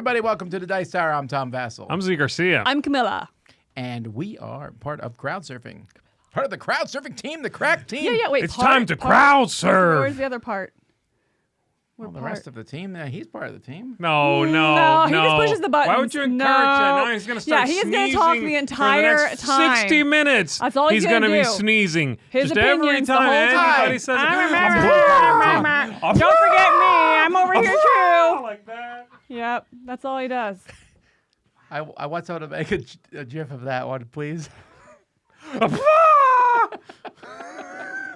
everybody. Welcome to the Dice Tower. I'm Tom Vassell. I'm Z Garcia. I'm Camilla. And we are part of Crowdsurfing. Part of the Crowdsurfing team, the crack team. Yeah, wait. It's time to crowd surf. Where's the other part? Well, the rest of the team, he's part of the team. No. He just pushes the buttons. Why would you encourage that? Now he's going to start sneezing. Yeah, he's going to talk the entire for the next time. 60 minutes. That's all he's going to do. be sneezing. His just every opinions the time whole time. anybody says, Don't forget me. I'm over here too. Like that. Yep, that's all he does. I want someone to make a gif of that one, please. All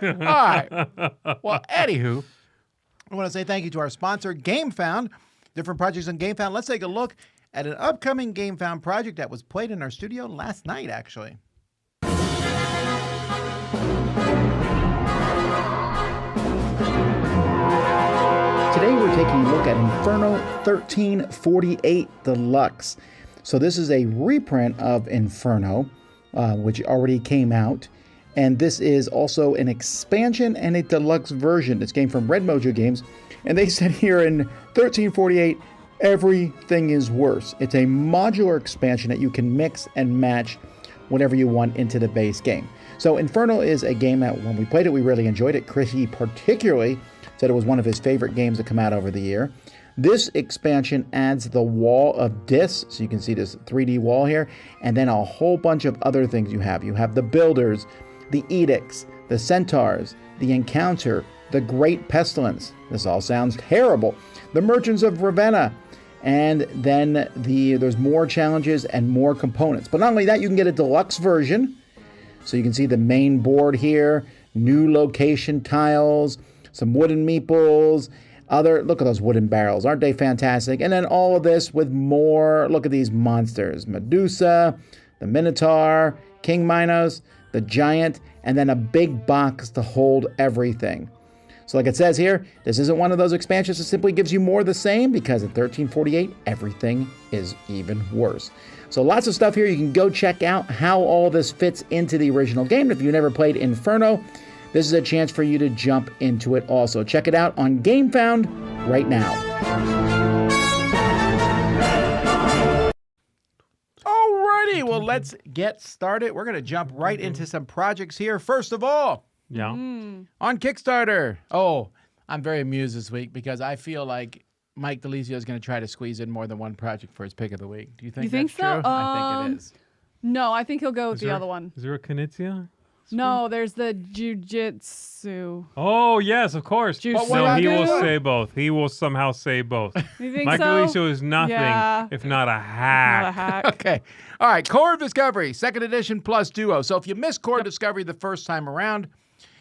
right. Well, anywho, I want to say thank you to our sponsor, Gamefound. Different projects on Gamefound. Let's take a look at an upcoming Gamefound project that was played in our studio last night, actually. Today we're taking a look at Inferno 1348 Deluxe. So this is a reprint of Inferno, which already came out. And this is also an expansion and a deluxe version. This came from Red Mojo Games. And they said here in 1348, everything is worse. It's a modular expansion that you can mix and match whatever you want into the base game. So Inferno is a game that when we played it, we really enjoyed it. Chrissy particularly said it was one of his favorite games to come out over the year. This expansion adds the wall of discs, so you can see this 3D wall here, and then a whole bunch of other things you have. You have the builders, the edicts, the centaurs, the encounter, the great pestilence. This all sounds terrible. The merchants of Ravenna, and then there's more challenges and more components. But not only that, you can get a deluxe version. So you can see the main board here, new location tiles, some wooden meeples, look at those wooden barrels. Aren't they fantastic? And then all of this with more, look at these monsters. Medusa, the Minotaur, King Minos, the Giant, and then a big box to hold everything. So like it says here, this isn't one of those expansions that simply gives you more of the same, because in 1348, everything is even worse. So lots of stuff here. You can go check out how all this fits into the original game. If you've never played Inferno, this is a chance for you to jump into it also. Check it out on Gamefound right now. Alrighty, well, let's get started. We're going to jump right into some projects here. First of all, on Kickstarter. Oh, I'm very amused this week because I feel like Mike DeLizio is going to try to squeeze in more than one project for his pick of the week. Do you think that's so? True? I think it is. No, I think he'll go with the other one. Is there a Knizia? No, there's the jujitsu. Oh, yes, of course. No, he will say both. He will somehow say both. You think Mike so? DeLizio is nothing if not a hack. Not a hack. Okay. All right. Core of Discovery, 2nd edition plus Duo. So if you missed Core of Discovery the first time around,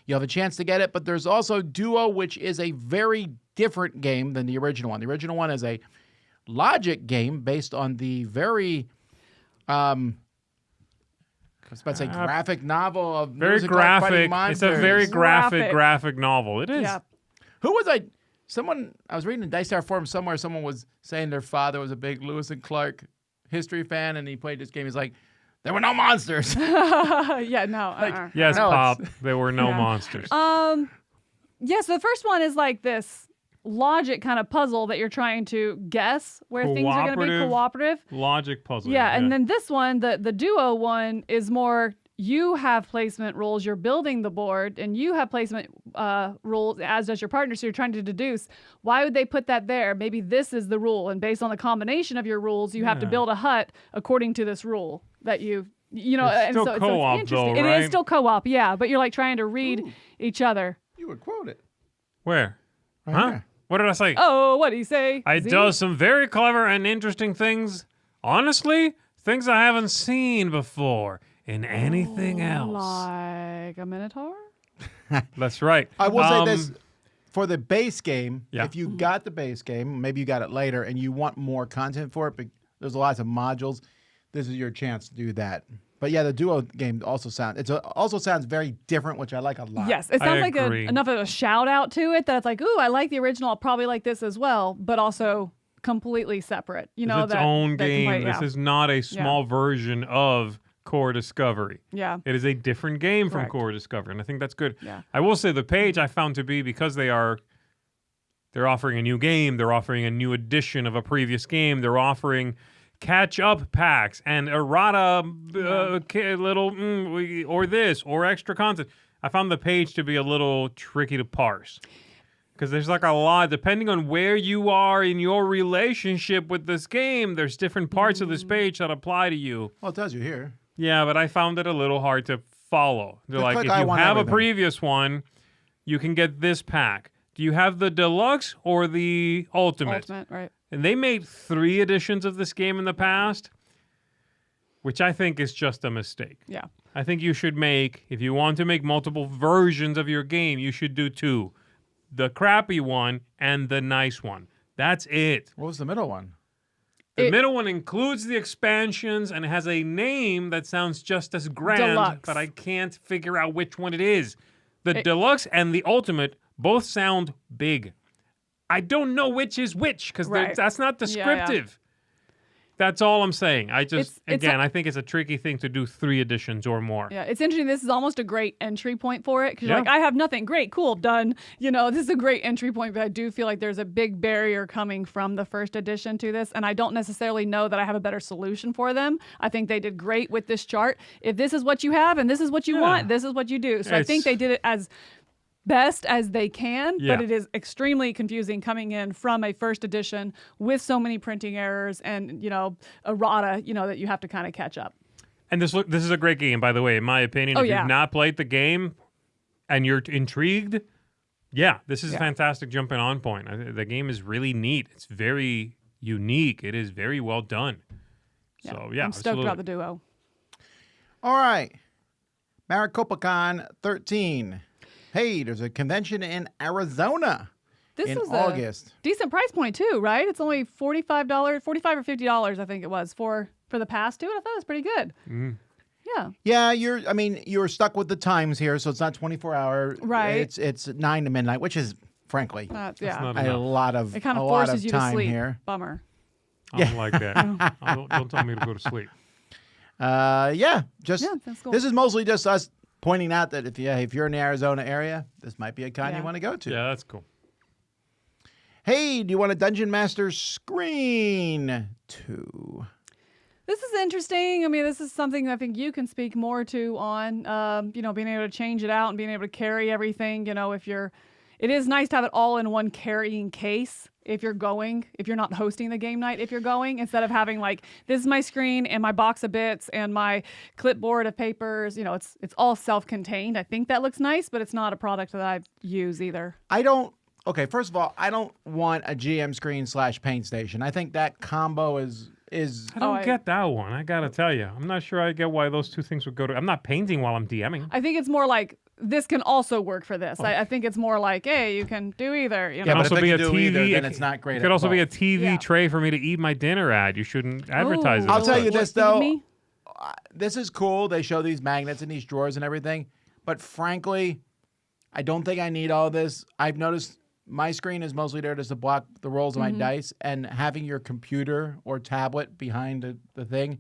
you'll have a chance to get it. But there's also Duo, which is a very different game than the original one. The original one is a logic game based on the very... I was about to say graphic novel of very graphic. It's a very graphic novel. It is. Yeah. Who was I was reading in Dice Tower forum somewhere. Someone was saying their father was a big Lewis and Clark history fan, and he played this game. He's like, there were no monsters. Yeah, no. Yes, No, Pop. There were no monsters. Yeah, so the first one is like this logic kind of puzzle that you're trying to guess where things are going to be cooperative. Logic puzzle. Yeah, and then this one, the Duo one, is more you have placement rules, you're building the board, and you have placement rules, as does your partner, so you're trying to deduce, why would they put that there? Maybe this is the rule, and based on the combination of your rules, you have to build a hut according to this rule that you know, it's and still so co-op, it's interesting. though, right? It is still co-op, yeah, but you're like trying to read each other. You would quote it. Where? Right Huh? there. What did I say? Oh, what did he say? I does some very clever and interesting things. Honestly, things I haven't seen before in anything else. Like a Minotaur? That's right. I will say this. For the base game, Yeah. if you got the base game, maybe you got it later, and you want more content for it, but there's lots of modules, this is your chance to do that. But yeah, the Duo game also sounds very different, which I like a lot. Yes, it sounds like agree. enough of a shout out to it that it's like, ooh, I like the original. I'll probably like this as well, but also completely separate. You know, It's its own game. Yeah. This is not a small version of Core Discovery. Yeah. It is a different game from Correct. Core Discovery, and I think that's good. Yeah. I will say the page I found to be, because they are They're offering a new game. They're offering a new edition of a previous game. They're offering catch-up packs and errata or this or extra content. I found the page to be a little tricky to parse because there's like a lot, depending on where you are in your relationship with this game, there's different parts of this page that apply to you. Well, it tells you here. Yeah, but I found it a little hard to follow. They're Just like, click if I you want have everything. a previous one, you can get this pack. Do you have the deluxe or the ultimate? Ultimate, right. And they made 3 editions of this game in the past, which I think is just a mistake. Yeah. I think you should make, if you want to make multiple versions of your game, you should do 2. The crappy one and the nice one. That's it. What was the middle one? The middle one includes the expansions and has a name that sounds just as grand, Deluxe. but I can't figure out which one it is. The deluxe and the ultimate both sound big. I don't know which is which because Right. that's not Yeah, descriptive. That's all I'm saying. I just, It's I think it's a tricky thing to do 3 editions or more. Yeah, it's interesting. This is almost a great entry point for it because Yeah. you're like, I have nothing. Great, cool, done. You know, this is a great entry point, but I do feel like there's a big barrier coming from the first edition to this, and I don't necessarily know that I have a better solution for them. I think they did great with this chart. If this is what you have and this is what you want, this is what you do. So I think they did it as best as they can, Yeah. but it is extremely confusing coming in from a first edition with so many printing errors and, you know, errata, you know, that you have to kind of catch up. And this is a great game, by the way, in my opinion. Oh, If yeah. you've not played the game and you're intrigued, yeah, this is a fantastic jumping on point. The game is really neat. It's very unique. It is very well done. So, yeah. I'm stoked about the duo. All right. MaripopaCon 13. Hey, there's a convention in Arizona This in was August. a decent price point too, right? It's only $45 or $50, I think it was for the pass too. And I thought it was pretty good. Yeah. Yeah, you're stuck with the times here, so it's not 24-hour. Right. It's 9 to midnight, which is frankly not Yeah. enough. a lot of It kind a of lot forces of you to time sleep. here. Bummer. I don't like that. Don't tell me to go to sleep. Just that's cool. this is mostly just us pointing out that if you're in the Arizona area, this might be a con you want to go to. Yeah, that's cool. Hey, do you want a Dungeon Master Screen 2? This is interesting. I mean, this is something I think you can speak more to on, you know, being able to change it out and being able to carry everything. You know, it is nice to have it all in one carrying case if you're not hosting the game night, if you're going, instead of having like, this is my screen and my box of bits and my clipboard of papers. You know, it's all self-contained. I think that looks nice, but it's not a product that I use either. Okay, first of all, I don't want a GM screen / paint station. I think that combo is I don't get that one. I got to tell you. I'm not sure I get why those 2 things would go to. I'm not painting while I'm DMing. I think it's more like, this can also work for this. I think it's more like, hey, you can do either. You know? Yeah, but also if be it a can do TV. either, then it's not great It could at also be a both. TV Yeah. tray for me to eat my dinner at. You shouldn't advertise it. I'll as tell such. you this, Think of though. me? This is cool. They show these magnets in these drawers and everything. But frankly, I don't think I need all this. I've noticed my screen is mostly there just to block the rolls of my dice. And having your computer or tablet behind the thing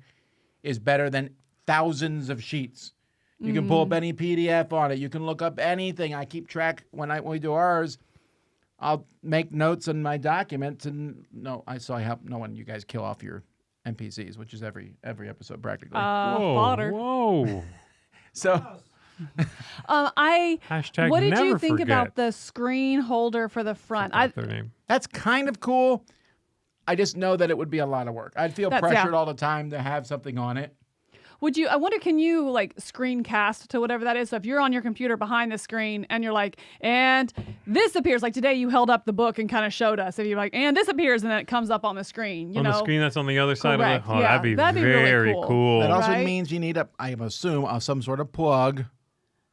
is better than thousands of sheets. You can pull up any PDF on it. You can look up anything. I keep track when we do ours. I'll make notes in my documents, and I hope no one you guys kill off your NPCs, which is every episode practically. Fodder. Whoa. So Hashtag what did never you think forget. about the screen holder for the front? Forgot their name. that's kind of cool. I just know that it would be a lot of work. I'd feel pressured all the time to have something on it. I wonder, can you like screencast to whatever that is? So if you're on your computer behind the screen and you're like, and this appears, like today you held up the book and kind of showed us. If you're like, and this appears, and then it comes up on the screen. On the screen that's on the other side Correct. of the. Oh, Yeah, that'd be really very cool. cool. That also Right. means you need I assume, some sort of plug.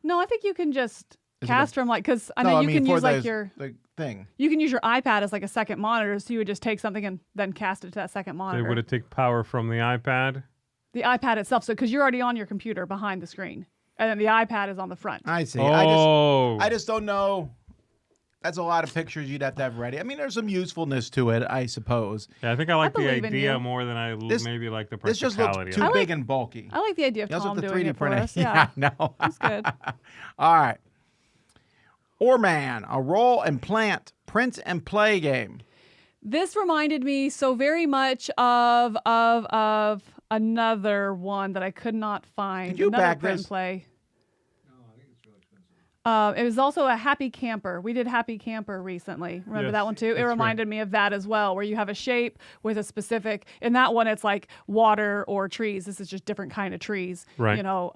No, I think you can just it cast from like, because I know you can for use like the thing. you can use your iPad as like a second monitor. So you would just take something and then cast it to that second monitor. Would it take power from the iPad? The iPad itself. So because you're already on your computer behind the screen, and then the iPad is on the front. I see. Oh. I just don't know. That's a lot of pictures you'd have to have ready. I mean, there's some usefulness to it, I suppose. Yeah, I think I like the believe in idea you. more than I This- maybe like the This just looks practicality. too of it. big and bulky. I like the idea of You also Tom have to doing 3D it for print it. us. Yeah, I know. that's good. All right. Orman, a roll and plant print and play game. This reminded me so very much of another one that I could not find. Could you another back print this? and play. It was also a Happy Camper. We did Happy Camper recently. Remember Yes, that one too? It that's reminded me of that as well, where you have a shape with a specific. In that one, it's like water or trees. This is just different kind of trees. Right. You know.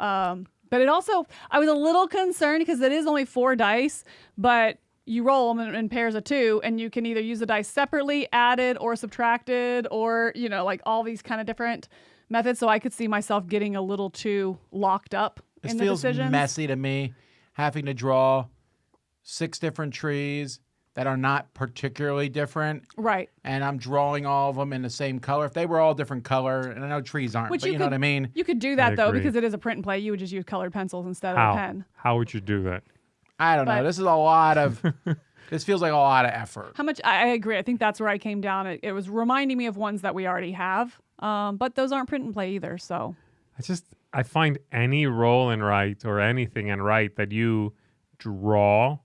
But it also, I was a little concerned because it is only 4 dice, but you roll them in pairs of 2, and you can either use the dice separately, added or subtracted, or like all these kind of different methods. So I could see myself getting a little too locked up This in the feels decisions. messy to me, having to draw 6 different trees that are not particularly different. Right. And I'm drawing all of them in the same color. If they were all different color, and I know trees aren't, Which but you know what I mean? You could do that though, agree. because it is a print and play. You would just use colored pencils instead of a How? pen. How would you do that? I don't know. But- This is a lot of, this feels like a lot of effort. How much? I agree. I think that's where I came down. It was reminding me of ones that we already have, but those aren't print and play either. So I find any roll and write or anything and write that you draw,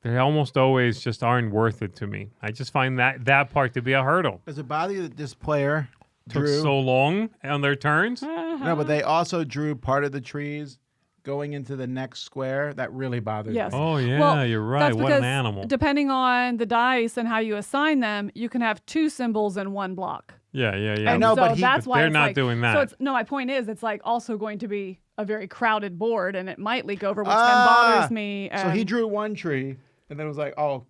they almost always just aren't worth it to me. I just find that part to be a hurdle. Does it bother you that this player Took drew? so long on their turns. No, but they also drew part of the trees going into the next square. That really bothers Yes. me. Oh yeah, Well, you're right. that's What because an animal. depending on the dice and how you assign them, you can have 2 symbols in one block. Yeah. I know, so but that's why they're it's not like, doing that. So it's my point is it's like also going to be a very crowded board, and it might leak over, which then bothers me. So he and- drew one tree, and then was like, oh,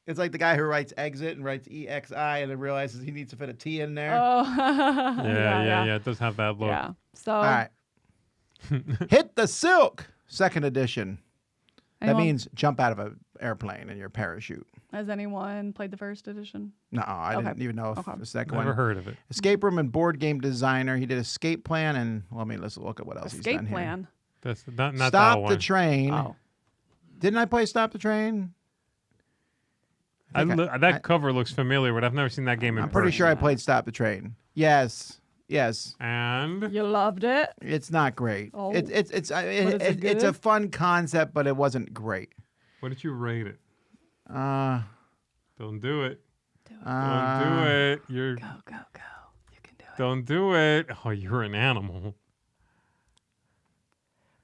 it's like the guy who writes exit and writes EXI and then realizes he needs to fit a T in there. Oh. yeah. It does have that look. Yeah. So. All right. Hit the silk, 2nd edition. That Anyone- means jump out of an airplane in your parachute. Has anyone played the 1st edition? No, I Okay. didn't even know if Okay. the second Never one. heard of it. Escape room and board game designer. He did Escape Plan and let's look at what else he's Escape done Plan. That's not that Stop one. the Train. Oh. Didn't I play Stop the Train? That cover looks familiar, but I've never seen that game in I'm pretty sure I person. played Stop the Train. Yes. And You loved it. It's not great. Oh. It's is it it's a good? fun concept, but it wasn't great. what did you rate it? Uh, Don't do it. Don't uh, do it. You're. Go. You can do it. Don't do it. Oh, you're an animal.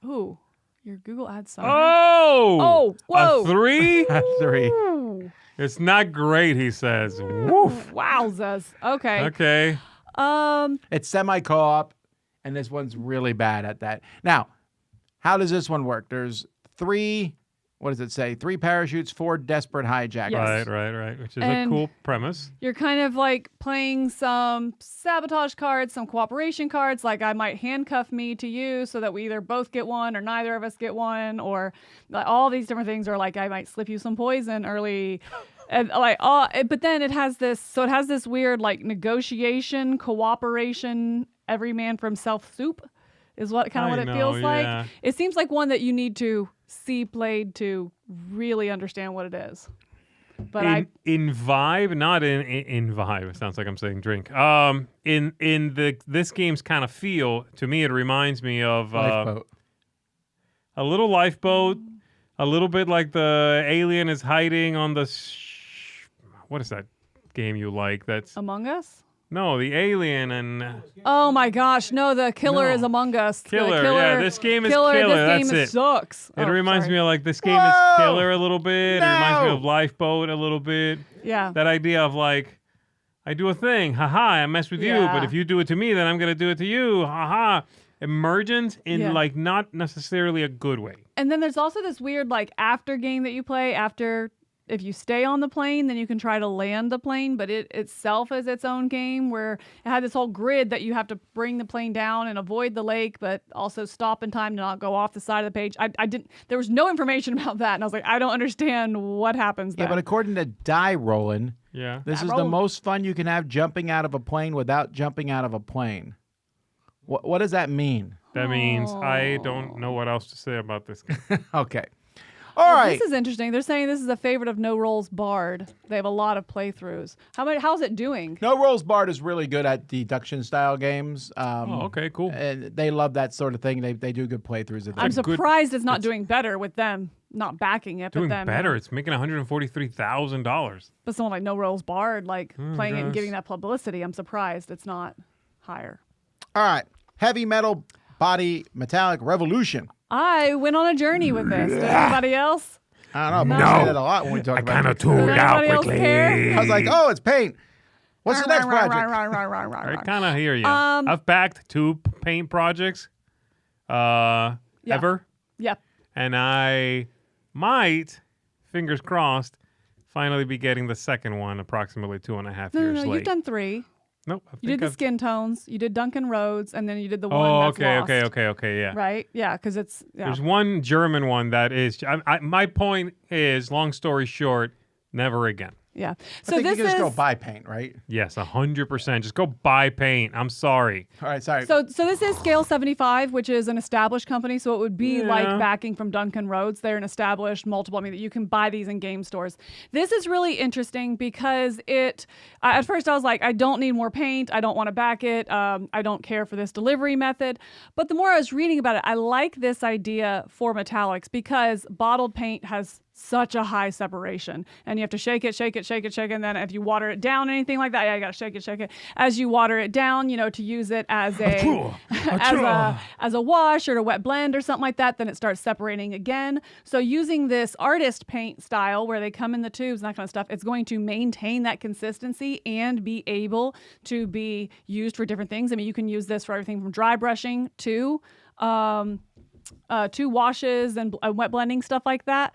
Ooh, your Google Ads summary. Oh! whoa. A 3? 3. Ooh. It's not great, he says. Woof. Wowzers. Okay. Okay. It's semi-co-op, and this one's really bad at that. Now, how does this one work? There's 3. What does it say? 3 parachutes, 4 desperate hijackers. Yes. Right. Which is And- a cool premise. You're kind of like playing some sabotage cards, some cooperation cards. Like I might handcuff me to you so that we either both get one or neither of us get one, or like all these different things. Or like I might slip you some poison early. And like, but then it has this weird like negotiation, cooperation, every man for himself soup is what it feels yeah. like. It seems like one that you need to see played to really understand what it is. But in vibe, not in vibe. It sounds like I'm saying drink. In this game's kind of feel, to me, it reminds me of Lifeboat. a little lifeboat, a little bit like the alien is hiding on the. What is that game you like? That's Among Us? no, the alien and Oh my gosh, no, the killer No. is Among Us. The Killer, yeah, this game is Killer. Killer, This game that's it. sucks. it reminds me of like this game Whoa! is Killer a little bit. It reminds me No! of Lifeboat a little bit. Yeah. That idea of like, I do a thing, haha, I mess with you, Yeah. but if you do it to me, then I'm gonna do it to you, haha. Emergence in Yeah. like not necessarily a good way. And then there's also this weird like after game that you play after. If you stay on the plane, then you can try to land the plane, but it itself is its own game where it had this whole grid that you have to bring the plane down and avoid the lake, but also stop in time to not go off the side of the page. There was no information about that, and I was like, I don't understand what happens there. Yeah, but according to Die Rollin', Yeah. this Die is the Rollin'. most fun you can have jumping out of a plane without jumping out of a plane. What does that mean? That means I don't know what else to say about this game. Okay. All right. This is interesting. They're saying this is a favorite of No Rolls Bard. They have a lot of playthroughs. How's it doing? No Rolls Bard is really good at deduction style games. Oh, okay, cool. And they love that sort of thing. They do good playthroughs of I'm that. good- surprised it's not doing better with them. not backing it, Doing but then better. It's making $143,000. But someone like No Rolls Barred, like playing it and gosh. getting that publicity, I'm surprised it's not higher. All right. Heavy metal body metallic revolution. I went on a journey with this. Did anybody else? I don't know. But we say that a lot when we talk about it. tuned Does anybody else care? I was like, oh, it's paint. What's the next project? I kind of hear you. I've backed 2 paint projects ever. Yep. And I might, fingers crossed, finally be getting the second one approximately 2.5 No, years late. you've done 3. Nope. You did the skin tones, you did Duncan Roads, and then you did the one Oh, that's okay, lost. okay, yeah. Right? Yeah, because it's There's one German one that is. My point is, long story short, never again. yeah. I So think this you can just is go buy paint, right? Yes, 100%. Just go buy paint. I'm sorry. All right, sorry. so this is Scale 75, which is an established company. So it would be like Yeah. backing from Duncan Roads. They're an established multiple. I mean, you can buy these in game stores. This is really interesting because it. At first, I was like, I don't need more paint. I don't want to back it. I don't care for this delivery method. But the more I was reading about it, I like this idea for metallics because bottled paint has such a high separation, and you have to shake it, and then if you water it down, anything like that, yeah, you gotta shake it. As you water it down, to use it as as a wash or a wet blend or something like that, then it starts separating again. So using this artist paint style where they come in the tubes and that kind of stuff, it's going to maintain that consistency and be able to be used for different things. I mean, you can use this for everything from dry brushing to washes and wet blending, stuff like that.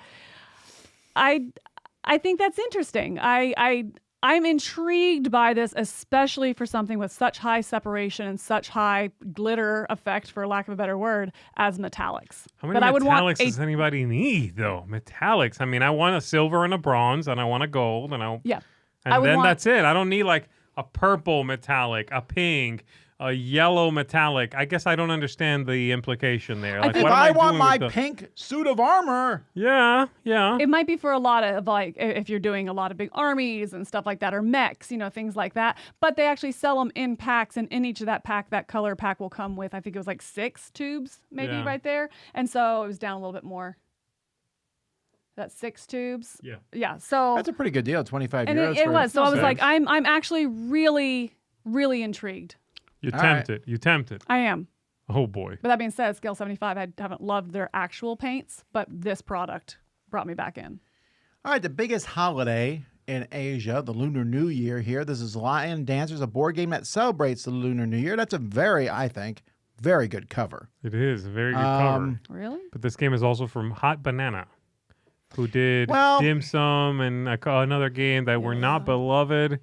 I think that's interesting. I'm intrigued by this, especially for something with such high separation and such high glitter effect, for lack of a better word, as metallics. How many metallics does anybody need, though? Metallics. I mean, I want a silver and a bronze, and I want a gold, and that's it. I don't need like a purple metallic, a pink, a yellow metallic. I guess I don't understand the implication there. Like, if what am I want doing my with the... pink suit of armor. Yeah. It might be for a lot of, like, if you're doing a lot of big armies and stuff like that, or mechs, things like that. But they actually sell them in packs, and in each of that color pack will come with, I think it was like 6 tubes, maybe right there. And so it was down a little bit more. That's 6 tubes. Yeah. Yeah. So That's a pretty good deal. 25 and euros. it was. So I was sense. like, I'm actually really, really intrigued. You're All right. tempted. You tempted. I am. Oh, boy. But that being said, Scale 75, I haven't loved their actual paints, but this product brought me back in. All right, the biggest holiday in Asia, the Lunar New Year here. This is Lion Dancers, a board game that celebrates the Lunar New Year. That's a I think, very good cover. It is a very good cover. Really? But this game is also from Hot Banana, who did Well- Dim Sum and another game that were not beloved,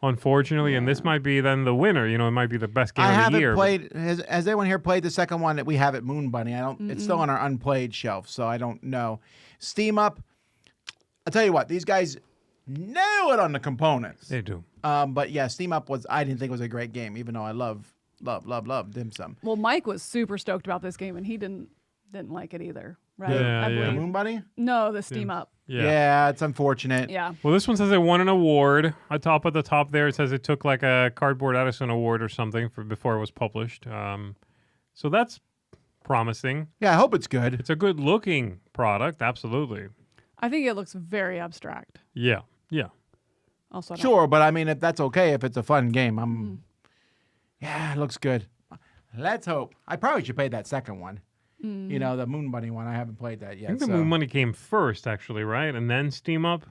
unfortunately. And this might be then the winner. It might be the best game I of the haven't year. played. Has anyone here played the second one that we have at Moon Bunny? I don't. It's still on our unplayed shelf, so I don't know. Steam Up. I'll tell you what. These guys nail it on the components. They do. But yeah, Steam Up was. I didn't think it was a great game, even though I love Dim Sum. Well, Mike was super stoked about this game, and he didn't like it either, right? Yeah, I yeah. The believe. Moon Bunny. No, the Steam Up. Yeah. It's unfortunate. Yeah. Well, this one says it won an award. At the top there, it says it took like a Cardboard Edison award or something before it was published. So that's promising. Yeah, I hope it's good. It's a good looking product. Absolutely. I think it looks very abstract. Yeah. Also, I don't- Sure, but I mean, if that's okay, if it's a fun game, Yeah, it looks good. Let's hope. I probably should play that second one. The Moon Bunny one. I haven't played that yet. I think the Moon Money came first, actually, right? And then Steam Up,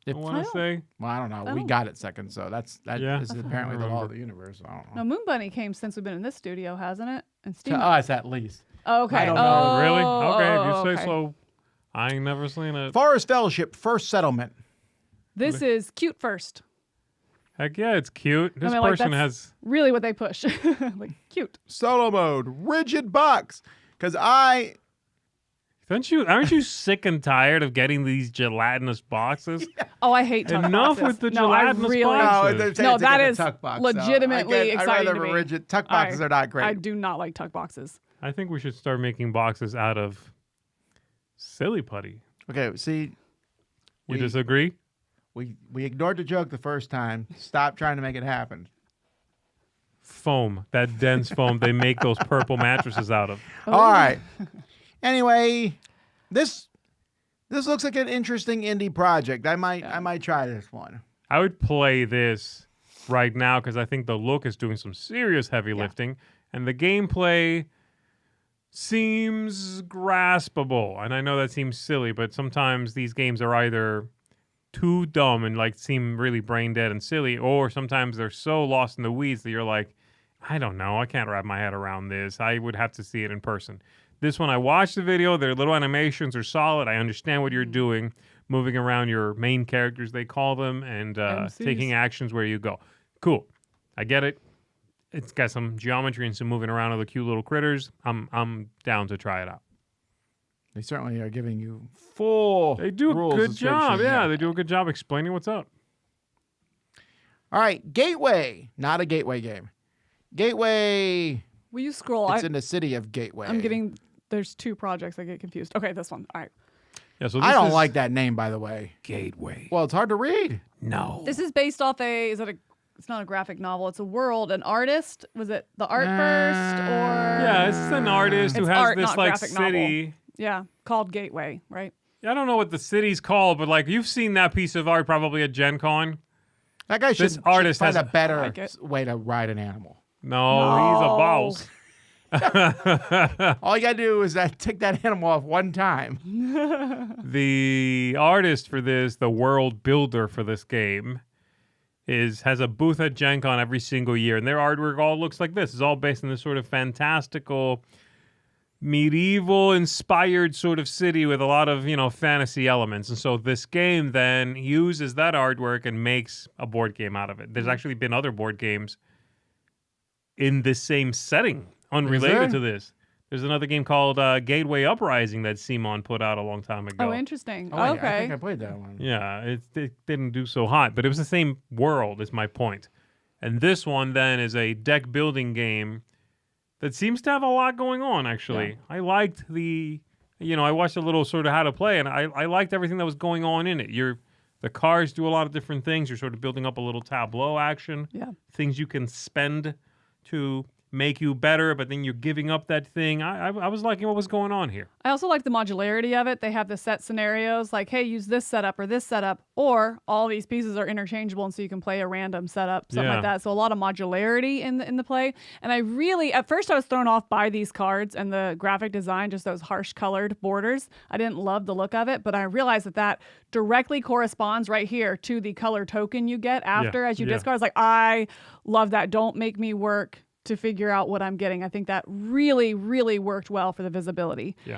I want to say. Well, I don't know. I We don't- got it second, so that Yeah. is apparently the law of the universe. I don't know. No, Moon Bunny came since we've been in this studio, hasn't it? And Steam To Up. us, at least. Okay. I don't know. Oh, Really? Okay, if you say okay. so. I ain't never seen it. Forest Fellowship, First Settlement. This is cute first. Heck yeah, it's cute. This I mean, like, person that's has... really what they push. Like, cute. Solo mode, rigid box. Because I... Aren't you sick and tired of getting these gelatinous boxes? Oh, I hate tuck Enough boxes. with the no, I gelatinous really, boxes. they're saying No, it's that a is tuck box, so legitimately I'd exciting rather to me. rigid. Tuck boxes are not great. I do not like tuck boxes. I think we should start making boxes out of silly putty. Okay, see, You disagree? we ignored the joke the first time. Stop trying to make it happen. Foam, that dense foam they make those purple mattresses out of. Oh. All right. Anyway, this This looks like an interesting indie project. I might try this one. I would play this right now because I think the look is doing some serious heavy lifting, and the gameplay seems graspable. And I know that seems silly, but sometimes these games are either too dumb and like seem really brain dead and silly, or sometimes they're so lost in the weeds that you're like, I don't know, I can't wrap my head around this. I would have to see it in person. This one, I watched the video. Their little animations are solid. I understand what you're doing, moving around your main characters, they call them, and taking actions where you go. Cool. I get it. It's got some geometry and some moving around of the cute little critters. I'm down to try it out. They certainly are giving you full. They do a rules good job. description. Yeah, they do a good job explaining what's up. All right, Gateway. Not a Gateway game. Gateway. Will you scroll? It's in the city of Gateway. I'm getting. There's two projects. I get confused. Okay, this one. All right. Yeah, so I this don't is like that name, by the way. Gateway. Well, it's hard to read. No. This is based off a. Is it a? It's not a graphic novel. It's a world. An artist. Was it the art first or? Yeah, it's an artist who It's has art, this not like graphic novel. city. Yeah, called Gateway, right? I don't know what the city's called, but like you've seen that piece of art probably at Gen Con. That guy This should artist find has a better like it. way to ride an animal. No, he's a boss. All you gotta do is take that animal off one time. The artist for this, the world builder for this game, has a booth at Gen Con every single year, and their artwork all looks like this. It's all based in this sort of fantastical, medieval-inspired sort of city with a lot of, fantasy elements. And so this game then uses that artwork and makes a board game out of it. There's actually been other board games in this same setting, unrelated to this. There's another game called Gateway Uprising that Simon put out a long time ago. Oh, interesting. Oh, wait, okay. I think I played that one. Yeah, it didn't do so hot, but it was the same world, is my point. And this one then is a deck building game that seems to have a lot going on, actually. Yeah. I liked I watched a little sort of how to play, and I liked everything that was going on in it. The cards do a lot of different things. You're sort of building up a little tableau action. Yeah. Things you can spend to make you better, but then you're giving up that thing. I was liking what was going on here. I also like the modularity of it. They have the set scenarios like, hey, use this setup or this setup, or all these pieces are interchangeable, and so you can play a random setup, something Yeah. like that. So a lot of modularity in the play. And I really, at first I was thrown off by these cards and the graphic design, just those harsh colored borders. I didn't love the look of it, but I realized that directly corresponds right here to the color token you get after as you discard. I was like, I love that. Don't make me work to figure out what I'm getting. I think that really, really worked well for the visibility. Yeah.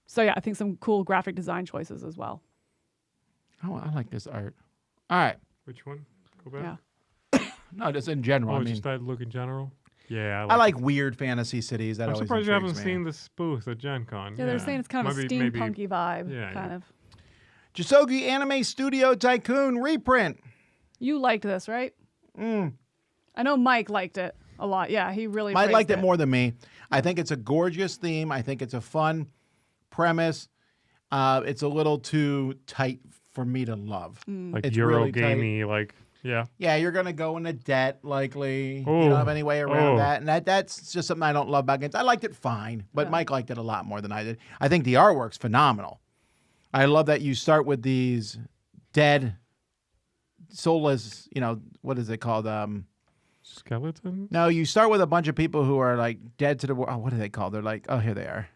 So yeah, I think some cool graphic design choices as well. Oh, I like this art. All right. Which one? Go back. Yeah. No, just in general. Oh, I mean, just that look in general? Yeah, I like weird fantasy cities. That I'm always surprised you haven't intrigues me. seen this booth at Gen Con. Yeah, they're saying it's kind of a steampunky vibe, Yeah, kind yeah. of. Jisogi Anime Studio Tycoon reprint. You liked this, right? I know Mike liked it a lot. Yeah, he really Mike praised liked it more than me. I think it's a gorgeous theme. I think it's a fun premise. It's a little too tight for me to love. Like It's Euro really tight. gamey, like, yeah. Yeah, you're gonna go into debt likely. You Oh. don't have any way around Oh. that, and that's just something I don't love about games. I liked it fine, but Mike liked it a lot more than I did. I think the artwork's phenomenal. I love that you start with these dead, soulless. What is it called? Skeleton? No, you start with a bunch of people who are like dead to the world. Oh, what are they called? They're like, oh, here they are,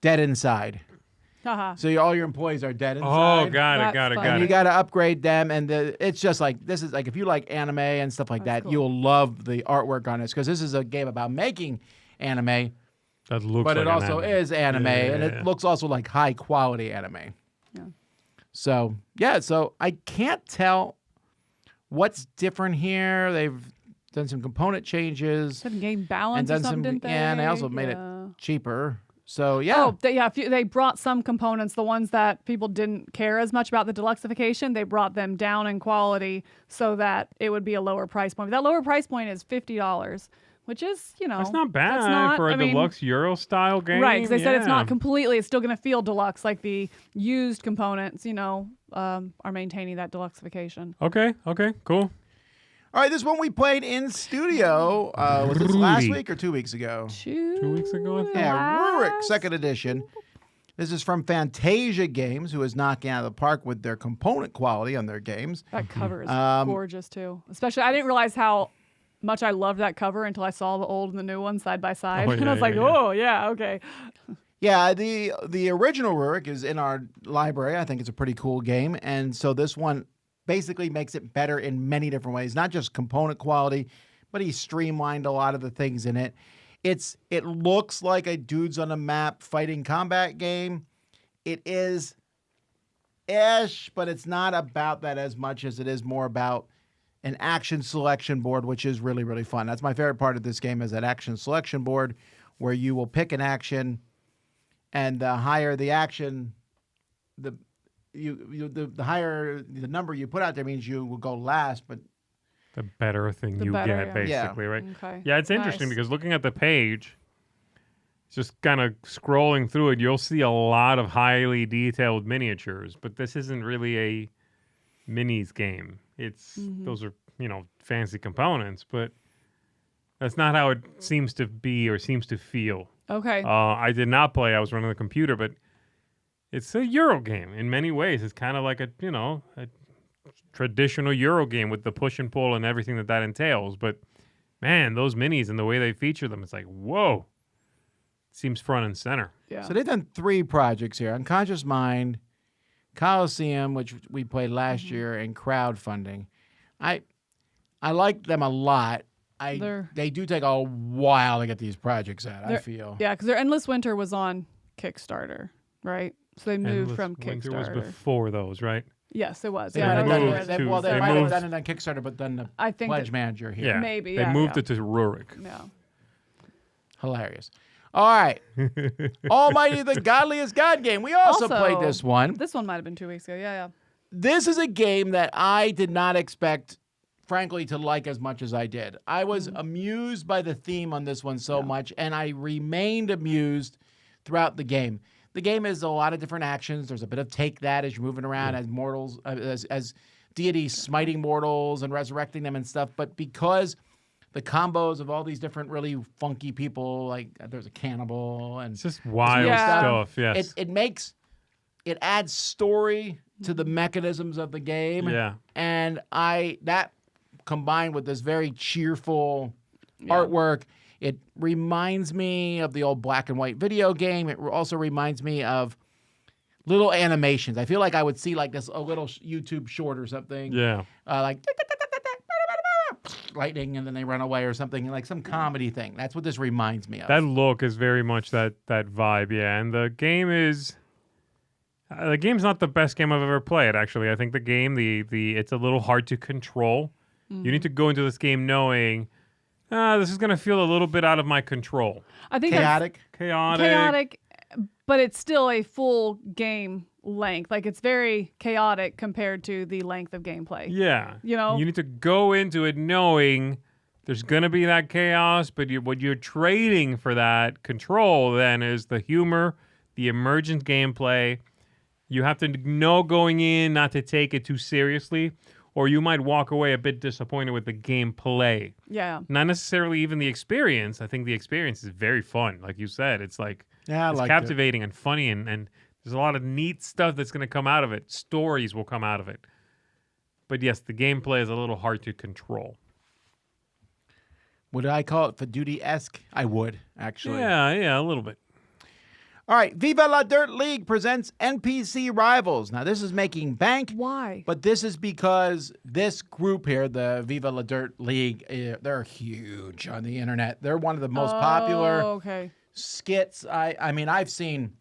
dead inside. Haha. So all your employees are dead inside. Oh, got it, That's got it, fun. got And you it. got to upgrade them, and it's just like this is like if you like anime and stuff like That's that, cool. you'll love the artwork on this because this is a game about making anime, That looks but like it an also is anime, and Yeah. it looks also like high quality anime. Yeah. So so I can't tell what's different here. They've done some component changes Said game and balance or done some, something, didn't they? and they also made Yeah. it cheaper. So yeah. Oh, they brought some components, the ones that people didn't care as much about the deluxification, they brought them down in quality so that it would be a lower price point. But that lower price point is $50, which is, That's not bad that's not- for a I mean, deluxe Euro style game. Right, because they said it's Yeah. not completely, it's still going to feel deluxe, like the used components, are maintaining that deluxification. Okay, cool. All right, this one we played in studio. Was this last Rurik. week or 2 weeks ago? 2 2 weeks ago, I think. Yeah, Rurik, last- second edition. This is from Fantasia Games, who is knocking out of the park with their component quality on their games. That cover is gorgeous too. Especially, I didn't realize how much I loved that cover until I saw the old and the new one side by side, Oh, and I yeah, was like, yeah. "Oh yeah, okay." Yeah, the original Rurik is in our library. I think it's a pretty cool game, and so this one basically makes it better in many different ways. Not just component quality, but he streamlined a lot of the things in it. It looks like a dudes on a map fighting combat game. It is ish, but it's not about that as much as it is more about an action selection board, which is really, really fun. That's my favorite part of this game, is that action selection board where you will pick an action, and the higher the action, the higher the number you put out there means you will go last, but The better thing The you better, get, yeah. basically, right? Okay. Yeah, it's interesting Nice. because looking at the page, just kind of scrolling through it, you'll see a lot of highly detailed miniatures, but this isn't really a minis game. It's those are, fancy components, but that's not how it seems to be or seems to feel. Okay. I did not play. I was running the computer, but it's a Euro game in many ways. It's kind of like a traditional Euro game with the push and pull and everything that entails. But man, those minis and the way they feature them, it's like, whoa. Seems front and center. yeah. So they've done 3 projects here: Unconscious Mind, Coliseum, which we played last year, and crowdfunding. I like them a lot. They do take a while to get these projects out, I feel. Yeah, because their Endless Winter was on Kickstarter, right? So they moved from Winter Kickstarter. was before those, right? Yes, it was. They Yeah, might have that done was- it- moved to- well, they they might have moved- done it on Kickstarter, but done the I think pledge that- manager here. Yeah. Maybe, They yeah, moved yeah. it to Rurik. Yeah. Hilarious. All right. Almighty the Godliest God game. We also played this one. This one might have been 2 weeks ago. Yeah. This is a game that I did not expect, frankly, to like as much as I did. I was amused by the theme on this one so much, and I remained amused throughout the game. The game is a lot of different actions. There's a bit of take that as you're moving around as mortals, as deities smiting mortals and resurrecting them and stuff. But because the combos of all these different really funky people, like there's a cannibal and It's just wild Yeah. stuff. Yes. it adds story to the mechanisms of the game. Yeah. And that combined with this very cheerful artwork, it reminds me of the old black and white video game. It also reminds me of little animations. I feel like I would see like this a little YouTube short or something. Yeah. Like lightning, and then they run away or something, like some comedy thing. That's what this reminds me of. That look is very much that vibe, yeah. And the game is the game's not the best game I've ever played, actually. I think the game, it's a little hard to control. You need to go into this game knowing this is going to feel a little bit out of my control. I think chaotic. chaotic, but it's still a full game length. Like it's very chaotic compared to the length of gameplay. Yeah. You know? You need to go into it knowing there's going to be that chaos, but what you're trading for that control then is the humor, the emergent gameplay. You have to know going in not to take it too seriously, or you might walk away a bit disappointed with the gameplay. Yeah. Not necessarily even the experience. I think the experience is very fun. Like you said, it's like Yeah, I it's liked it. captivating and funny, and there's a lot of neat stuff that's going to come out of it. Stories will come out of it. But yes, the gameplay is a little hard to control. Would I call it Faduti-esque? I would, actually. Yeah, a little bit. All right, Viva La Dirt League presents NPC Rivals. Now, this is making bank. Why? But this is because this group here, the Viva La Dirt League, they're huge on the internet. They're one of the most popular okay. skits. I mean, I've seen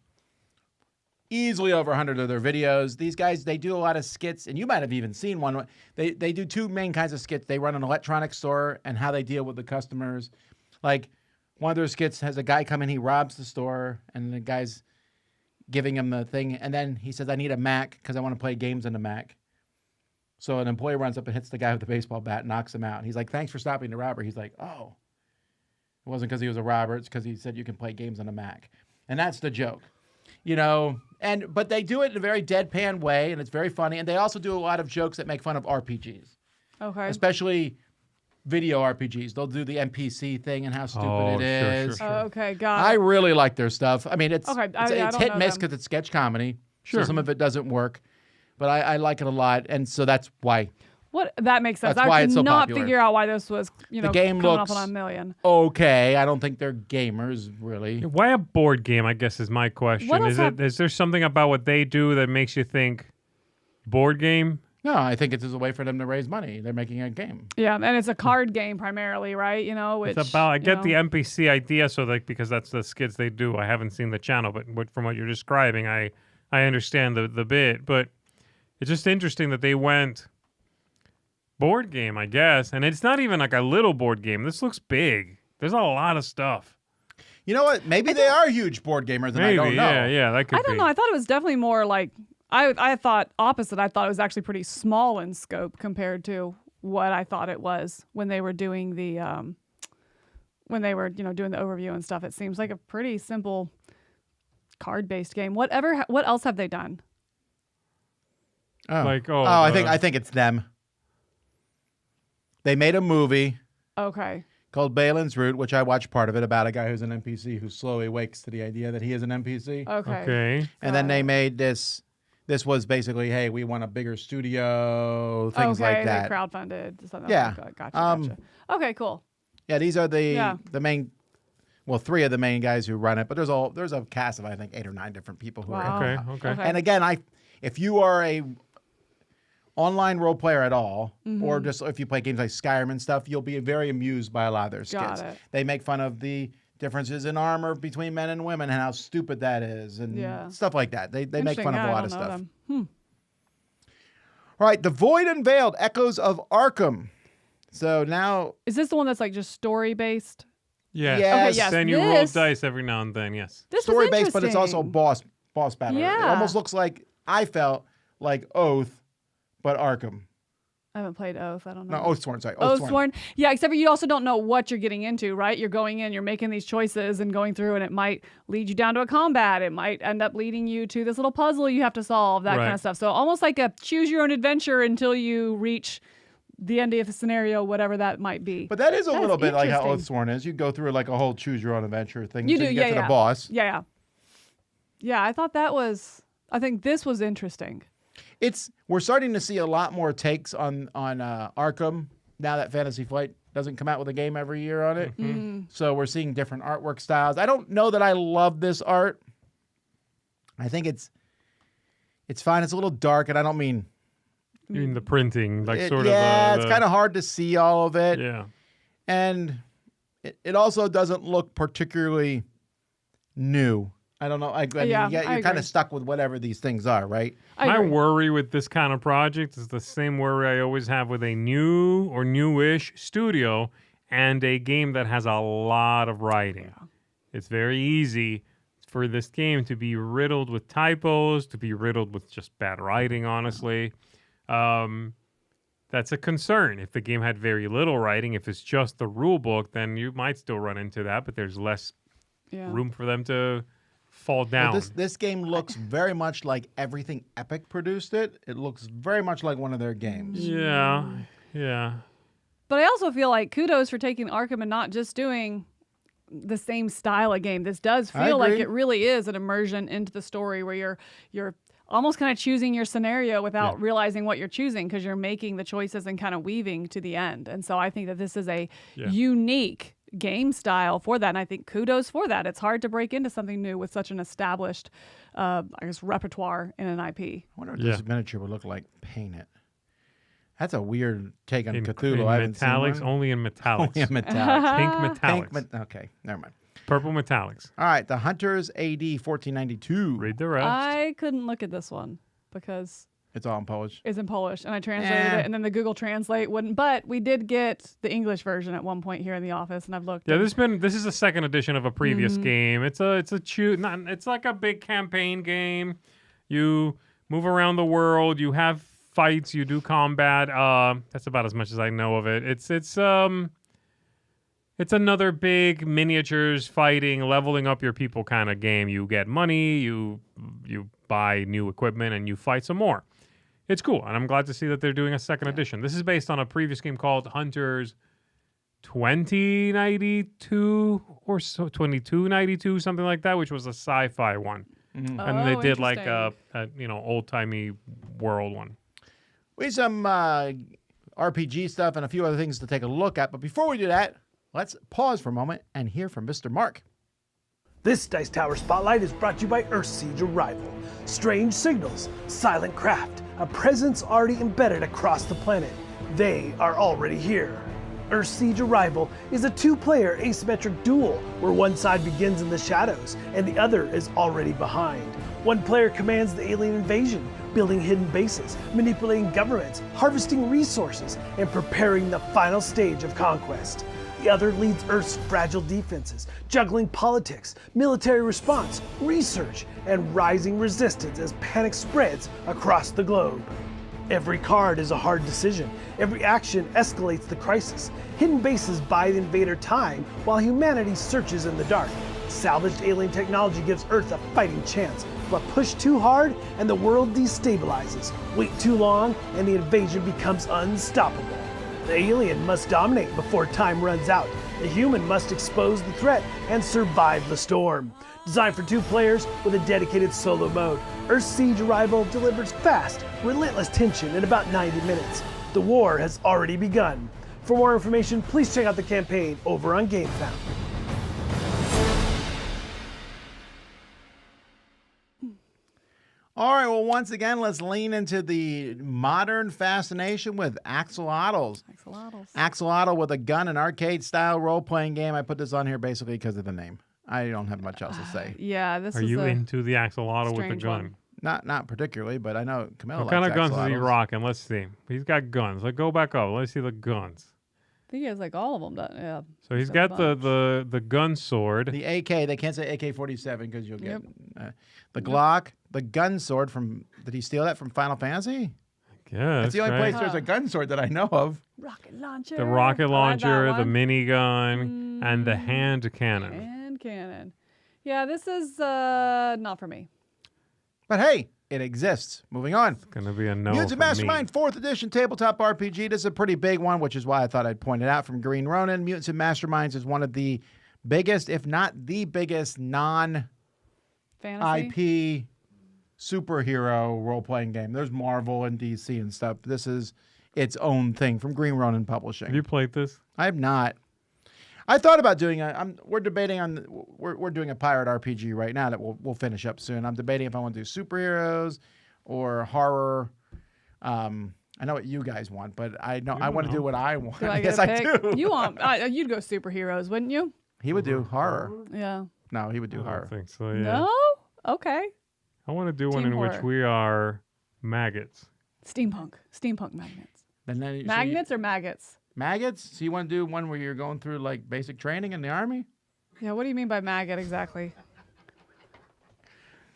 easily over 100 of their videos. These guys, they do a lot of skits, and you might have even seen one. They do 2 main kinds of skits. They run an electronics store and how they deal with the customers. Like, one of their skits has a guy come in, he robs the store, and the guy's giving him the thing, and then he says, I need a Mac because I want to play games on the Mac. So an employee runs up and hits the guy with the baseball bat, knocks him out. And he's like, thanks for stopping the robber. He's like, oh. It wasn't because he was a robber, it's because he said you can play games on a Mac. And that's the joke. You know, but they do it in a very deadpan way, and it's very funny. And they also do a lot of jokes that make fun of RPGs, Okay. especially video RPGs. They'll do the NPC thing and how stupid it sure, is. sure, sure. Okay, got I it. really like their stuff. I mean, it's Okay, it's I hit don't and miss know them. because it's sketch comedy. Sure. So some of it doesn't work, but I like it a lot, and so that's why. What that makes sense. That's why I it's could so not popular. figure out why this was, game coming looks- up on a million. Okay, I don't think they're gamers really. Why a board game, I guess, is my question. What else Is there something about what they do that makes you think board game? No, I think it's just a way for them to raise money. They're making a game. Yeah, and it's a card game primarily, right? Which It's about, I get the know. NPC idea, so because that's the skits they do. I haven't seen the channel, but from what you're describing, I understand the bit. But it's just interesting that they went board game, I guess. And it's not even like a little board game. This looks big. There's a lot of stuff. You know what? Maybe they are huge board gamers, and Maybe, I don't know. yeah, that could be. I don't know. I thought it was definitely more like I thought opposite. I thought it was actually pretty small in scope compared to what I thought it was when they were doing the doing the overview and stuff. It seems like a pretty simple card-based game. What else have they done? Oh, Like, I think it's them. They made a movie Okay. called Balin's Root, which I watched part of it, about a guy who's an NPC who slowly awakes to the idea that he is an NPC. Okay. Okay. And then they made this. This was basically, hey, we want a bigger studio, things like that. They crowdfunded. Something Yeah. Like that. Gotcha. Okay, cool. Yeah, these are Yeah. the main, well, 3 of the main guys who run it, but there's a cast of I think 8 or 9 different people who Wow. are in it. Okay. And again, if you are a online role player at all, or just if you play games like Skyrim and stuff, you'll be very amused by a lot of their skits. Got it. They make fun of the differences in armor between men and women and how stupid that is and Yeah. stuff like that. They make fun of a lot of stuff. Them. All right, The Void Unveiled, Echoes of Arkham. So now, Is this the one that's like just story based? Yes. Yes. Okay, yes. Then you roll This- dice every now and then, yes. This story was based, but it's also interesting. boss battle. It Yeah. almost looks like, I felt like Oath, but Arkham. I haven't played Oath. I don't know. No, Oathsworn, sorry. Oathsworn. Yeah, except for you also don't know what you're getting into, right? You're going in, you're making these choices and going through, and it might lead you down to a combat. It might end up leading you to this little puzzle you have to solve, that kind Right. of stuff. So almost like a choose your own adventure until you reach the end of the scenario, whatever that might be. But that is a That little is bit like how interesting. Oathsworn is. You go through like a whole choose your own adventure thing You until do, you get to the boss. Yeah. I thought I think this was interesting. We're starting to see a lot more takes on Arkham now that Fantasy Flight doesn't come out with a game every year on it. So we're seeing different artwork styles. I don't know that I love this art. I think it's fine. It's a little dark, and I don't mean You mean the printing, like sort yeah, of. it's kind of hard to see all of it. Yeah. And it also doesn't look particularly new. I don't know. I mean, Yeah, you're I kind agree. of stuck with whatever these things are, right? I My agree. worry with this kind of project is the same worry I always have with a new or newish studio and a game that has a lot of writing. It's very easy for this game to be riddled with typos, to be riddled with just bad writing, honestly. That's a concern. If the game had very little writing, if it's just the rule book, then you might still run into that, but there's less Yeah. room for them to fall down. Well, this game looks very much like everything Epic produced it. It looks very much like one of their games. Yeah. But I also feel like kudos for taking Arkham and not just doing the same style of game. This does I feel like agree. it really is an immersion into the story where you're almost kind of choosing your scenario without realizing what you're choosing because you're making the choices and kind of weaving to the end. And so I think that this is a unique game style for that. And I think kudos for that. It's hard to break into something new with such an established, repertoire in an IP. I wonder what this miniature would look like painted. That's a weird take on Cthulhu. In I haven't metallics, seen one. only in metallics. Only in metallics. Pink metallics. Okay, never mind. Purple metallics. All right, The Hunters AD 1492. Read the rest. I couldn't look at this one because It's all in Polish. it's in Polish and I translated it and then the Google Translate wouldn't. But we did get the English version at one point here in the office and I've looked. Yeah, and- this is a second edition of a previous game. It's it's like a big campaign game. You move around the world, you have fights, you do combat. That's about as much as I know of it. It's another big miniatures fighting, leveling up your people kind of game. You get money, you buy new equipment, and you fight some more. It's cool, and I'm glad to see that they're doing a second edition. This is based on a previous game called Hunters 2092 or so, 2292, something like that, which was a sci-fi one. And then they did like a old-timey world one. We have some RPG stuff and a few other things to take a look at. But before we do that, let's pause for a moment and hear from Mr. Mark. This Dice Tower Spotlight is brought to you by Earthsiege Arrival. Strange signals, silent craft, a presence already embedded across the planet. They are already here. Earthsiege Arrival is a 2-player asymmetric duel where one side begins in the shadows and the other is already behind. One player commands the alien invasion, building hidden bases, manipulating governments, harvesting resources, and preparing the final stage of conquest. The other leads Earth's fragile defenses, juggling politics, military response, research, and rising resistance as panic spreads across the globe. Every card is a hard decision. Every action escalates the crisis. Hidden bases buy the invader time while humanity searches in the dark. Salvaged alien technology gives Earth a fighting chance, but push too hard and the world destabilizes. Wait too long and the invasion becomes unstoppable. The alien must dominate before time runs out. The human must expose the threat and survive the storm. Designed for 2 players with a dedicated solo mode, Earthsiege Arrival delivers fast, relentless tension in about 90 minutes. The war has already begun. For more information, please check out the campaign over on Gamefound. All right, well, once again, let's lean into the modern fascination with Alxolotls. Alxolotl with a gun, an arcade-style role-playing game. I put this on here basically because of the name. I don't have much else to say. Yeah, this Are is you into the Alxolotl with the strange gun? one. Not particularly, but I know Camilla What kind likes of guns is he Alxolotls. rocking? Let's see. He's got guns. Let's go back up. Let's see the guns. I think he has like all of them. Yeah. So he's got got a bunch. the gun sword. The AK, they can't say AK-47 because you'll get the Glock, the gun sword from. Did he steal that from Final Fantasy? Yeah, That's the only place there's a gun sword that I know of. Rocket launcher. The rocket I like that launcher, the one. minigun, and the hand cannon. And cannon. Yeah, this is not for me. But hey, it exists. Moving on. Gonna be a no. Mutants and for me. Mastermind 4th edition tabletop RPG. This is a pretty big one, which is why I thought I'd point it out from Green Ronin. Mutants and Masterminds is one of the biggest, if not the biggest, non-IP Fantasy. superhero role-playing game. There's Marvel and DC and stuff. This is its own thing from Green Ronin Publishing. Have you played this? I have not. I thought about doing we're debating on we're doing a pirate RPG right now that we'll finish up soon. I'm debating if I want to do superheroes or horror. I know what you guys want, but I want to do what I want. Do I Yes, get a I pick? do. You want? You'd go superheroes, wouldn't you? He would do horror. Yeah. No, he would do I horror. don't think so. Yeah. No. Okay. I want to do one Team in which horror. we are maggots. Steampunk magnets. And then Magnets or maggots? maggots. So you want to do one where you're going through like basic training in the army? Yeah. What do you mean by maggot exactly?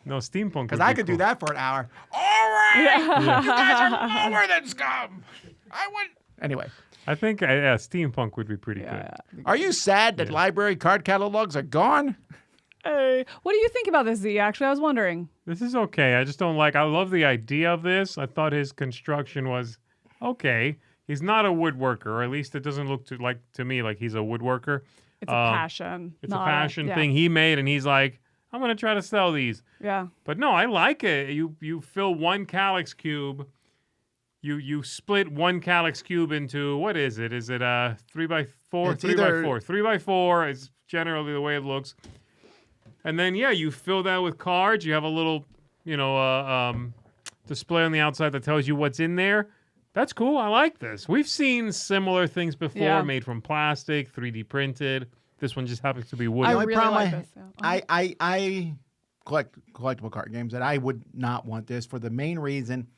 No, steampunk. Because I could do that for an hour. All right, you guys are lower than scum. I want. Anyway, I think steampunk would be pretty good. Yeah. are you sad that library card catalogs are gone? Hey. What do you think about this, Z? Actually, I was wondering. This is okay. I just don't like. I love the idea of this. I thought his construction was okay. He's not a woodworker, or at least it doesn't look to me like he's a woodworker. It's a passion. It's a not passion yeah. thing he made, and he's like, I'm gonna try to sell these. Yeah. But no, I like it. You fill one Calyx cube. You split one Calyx cube into what is it? Is it 3x4? It's 3x4. either- 3x4 is generally the way it looks. And then you fill that with cards. You have a little, display on the outside that tells you what's in there. That's cool. I like this. We've seen similar things before, made from plastic, 3D printed. This one just happens to be wood. I The only really problem like this. Yeah. I collect collectible card games, and I would not want this for the main reason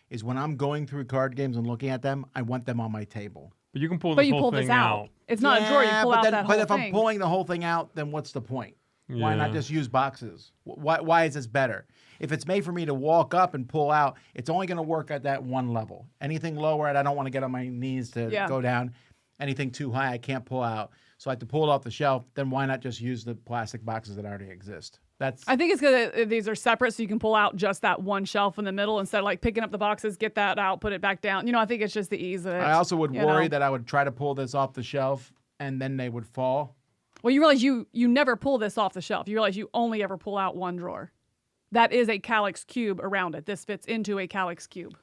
is when I'm going through card games and looking at them, I want them on my table. But you can pull But this you whole pull thing this out. It's not a drawer. You pull out that whole but if thing. I'm pulling the whole thing out, then what's the point? Why not Yeah. just use boxes? Why is this better? If it's made for me to walk up and pull out, it's only going to work at that one level. Anything lower, I don't want to get on my knees to go down. Anything too high, I can't pull out. So I have to pull it off the shelf. Then why not just use the plastic boxes that already exist? I think it's because these are separate, so you can pull out just that one shelf in the middle instead of like picking up the boxes, get that out, put it back down. I think it's just the ease of it. I also would worry that I would try to pull this off the shelf and then they would fall. Well, you realize you never pull this off the shelf. You realize you only ever pull out one drawer. That is a Calyx cube around it. This fits into a Calyx cube.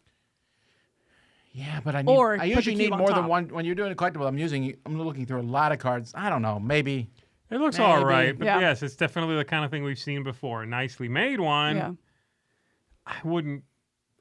Yeah, but I Or put the usually need cube on more than top. one. When you're doing a collectible, I'm looking through a lot of cards. I don't know, maybe. It looks Maybe. all right, but Yeah. yes, it's definitely the kind of thing we've seen before. A nicely made one. Yeah.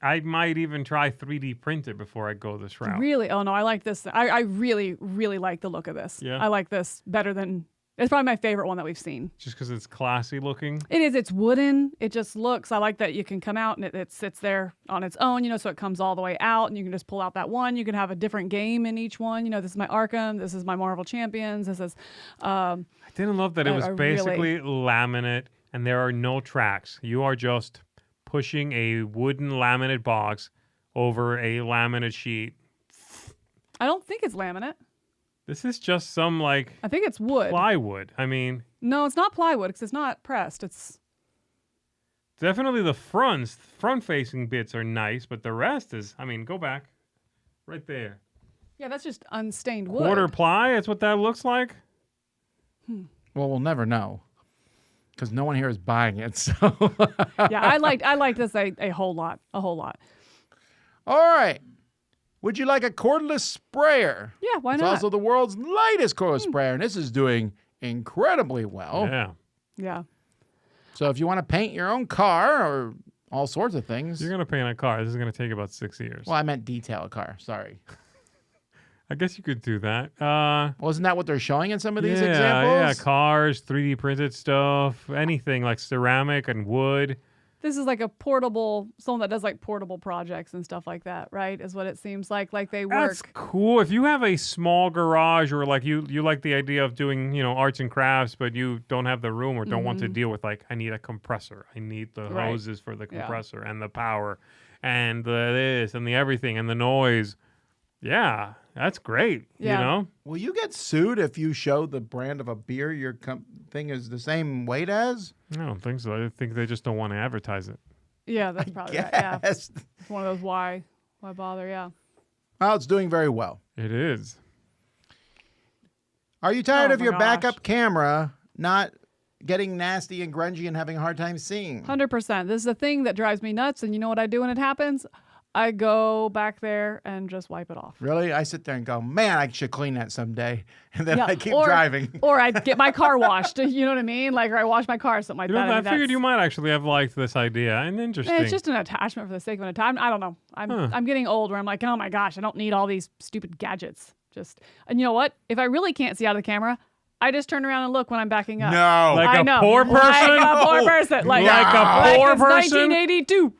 I might even try 3D print it before I go this route. Really? Oh no, I like this. I really, really like the look of this. Yeah. I like this better than. It's probably my favorite one that we've seen. Just because it's classy looking. It is. It's wooden. It just looks. I like that you can come out and it sits there on its own, so it comes all the way out and you can just pull out that one. You can have a different game in each one. This is my Arkham. This is my Marvel Champions. This is. I didn't love that it was I basically laminate and there are no tracks. You are just pushing a wooden laminate box over a laminate sheet. I don't think it's laminate. This is just some I think it's wood. plywood. I mean, No, it's not plywood because it's not pressed. It's. definitely the front-facing bits are nice, but the rest is, go back. Right there. Yeah, that's just unstained wood. Quarter ply, that's what that looks like? Well, we'll never know, because no one here is buying it. So. Yeah, I like this a whole lot. A whole lot. All right. Would you like a cordless sprayer? Yeah, why It's not? also the world's lightest cordless sprayer, and this is doing incredibly well. Yeah. Yeah. So if you want to paint your own car or all sorts of things. You're going to paint a car. This is going to take about 6 years. Well, I meant detail a car. Sorry. I guess you could do that. Wasn't that what they're showing in some of these Yeah, examples? cars, 3D printed stuff, anything like ceramic and wood. This is like a portable, someone that does like portable projects and stuff like that, right? Is what it seems like. Like they work. That's cool. If you have a small garage or like you like the idea of doing, arts and crafts, but you don't have the room or don't want to deal with I need a compressor. I need the Right. hoses for the Yeah. compressor and the power and the this and the everything and the noise. Yeah, that's great. Yeah. Will you get sued if you show the brand of a beer your thing is the same weight as? I don't think so. I think they just don't want to advertise it. Yeah, that's probably right. Yeah. Yes. It's one of those why bother, yeah. Well, it's doing very well. It is. Are you tired Oh of my your gosh. backup camera not getting nasty and grungy and having a hard time seeing? 100%. This is a thing that drives me nuts. And you know what I do when it happens? I go back there and just wipe it off. Really? I sit there and go, man, I should clean that someday. And then Yeah, I keep or- driving. Or I get my car washed. You know what I mean? Like, or I wash my car, something like that. I I mean, figured that's- you might actually have liked this idea. And interesting. It's just an attachment for the sake of an attachment. I don't know. I'm getting old where I'm like, oh my gosh, I don't need all these stupid gadgets. And you know what? If I really can't see out of the camera, I just turn around and look when I'm backing up. No. Like I a know. poor person? Like a poor person. Like a poor it's person? 1982.